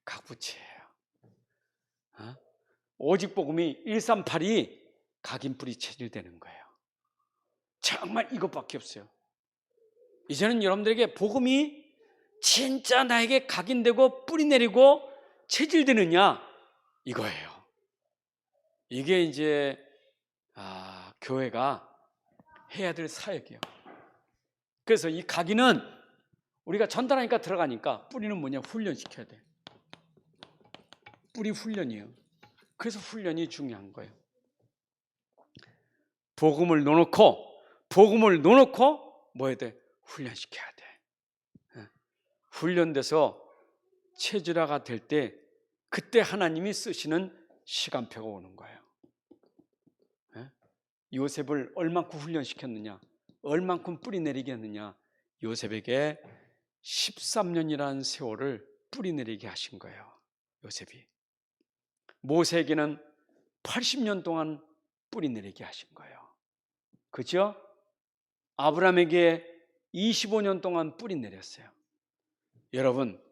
각부치예요. 오직 복음이 138이 각인, 뿌리, 체질되는 거예요. 정말 이것밖에 없어요. 이제는 여러분들에게 복음이 진짜 나에게 각인되고 뿌리 내리고 체질되느냐 이거예요. 이게 이제 교회가 해야 될 사역이에요. 그래서 이 각인은 우리가 전달하니까 들어가니까 뿌리는 뭐냐? 훈련시켜야 돼. 뿌리 훈련이에요. 그래서 훈련이 중요한 거예요. 복음을 놓놓고 뭐 해야 돼? 훈련시켜야 돼. 훈련돼서 체질화가 될 때 그때 하나님이 쓰시는 시간표가 오는 거예요. 요셉을 얼만큼 훈련시켰느냐, 얼만큼 뿌리 내리게 했느냐. 요셉에게 13년이라는 세월을 뿌리 내리게 하신 거예요. 요셉이. 모세에게는 80년 동안 뿌리 내리게 하신 거예요. 그렇죠? 아브라함에게 25년 동안 뿌리 내렸어요. 여러분,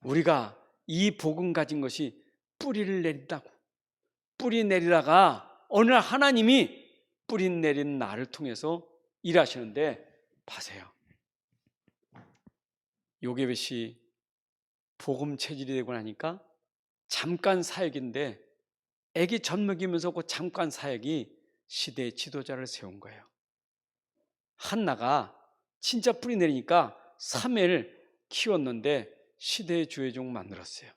우리가 이 복음 가진 것이 뿌리를 내린다고. 뿌리 내리다가 어느 날 하나님이 뿌리 내린 나를 통해서 일하시는데 봐세요. 요게벳이 복음 체질이 되고 나니까 잠깐 사역인데 애기 젖 먹이면서 그 잠깐 사역이 시대의 지도자를 세운 거예요. 한나가 진짜 뿌리 내리니까 3일 키웠는데 시대의 주의종 만들었어요.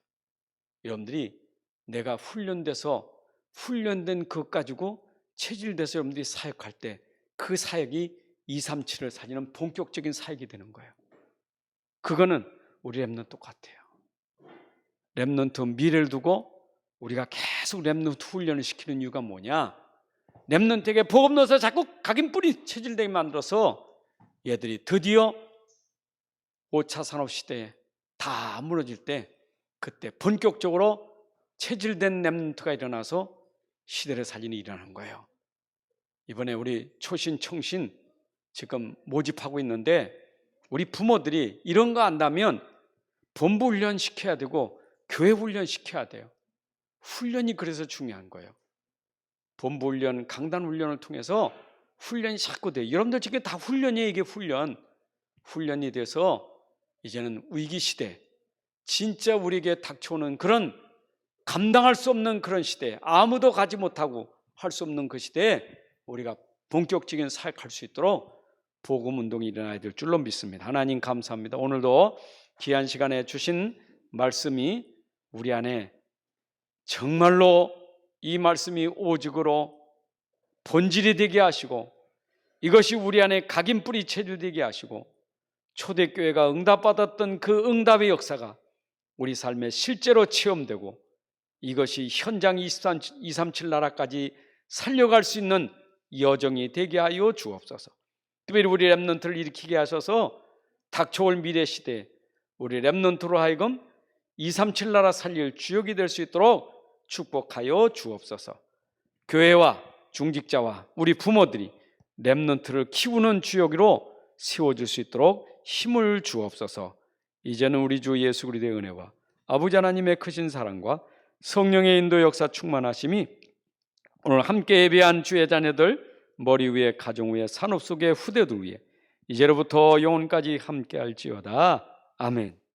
여러분들이 내가 훈련된 것 가지고 체질돼서 여러분들이 사역할 때 그 사역이 237을 살리는 본격적인 사역이 되는 거예요. 그거는 우리 렘넌트 똑같아요. 렘넌트 미래를 두고 우리가 계속 렘넌트 훈련을 시키는 이유가 뭐냐? 렘넌트에게 복음 넣어서 자꾸 각인 뿌리 체질되게 만들어서 얘들이 드디어 5차 산업시대에 다 무너질 때 그때 본격적으로 체질된 렘넌트가 일어나서 시대를 살리는 일이 일어나는 거예요. 이번에 우리 초신, 청신 지금 모집하고 있는데 우리 부모들이 이런 거 안다면 본부 훈련 시켜야 되고 교회 훈련 시켜야 돼요. 훈련이 그래서 중요한 거예요. 본부 훈련, 강단 훈련을 통해서 훈련이 자꾸 돼요. 여러분들 지금 다 훈련이에요. 이게 훈련이 돼서 이제는 위기 시대, 진짜 우리에게 닥쳐오는 그런 감당할 수 없는 그런 시대, 아무도 가지 못하고 할 수 없는 그 시대에 우리가 본격적인 사역할 수 있도록 복음 운동이 일어나야 될 줄로 믿습니다. 하나님 감사합니다. 오늘도 귀한 시간에 주신 말씀이 우리 안에 정말로 이 말씀이 오직으로 본질이 되게 하시고 이것이 우리 안에 각인 뿌리 체질되게 하시고 초대교회가 응답받았던 그 응답의 역사가 우리 삶에 실제로 체험되고 이것이 현장 237 나라까지 살려갈 수 있는 여정이 되게 하여 주옵소서. 특별히 우리 렘넌트를 일으키게 하셔서 닥쳐올 미래 시대에 우리 렘넌트로 하여금 237 나라 살릴 주역이 될 수 있도록 축복하여 주옵소서. 교회와 중직자와 우리 부모들이 렘넌트를 키우는 주역으로 세워줄 수 있도록 힘을 주옵소서. 이제는 우리 주 예수 그리스도의 은혜와 아버지 하나님의 크신 사랑과 성령의 인도 역사 충만하심이 오늘 함께 예배한 주의 자녀들, 머리 위에 가정 위에 산업 속의 후대들 위에 이제로부터 영원까지 함께 할지어다. 아멘.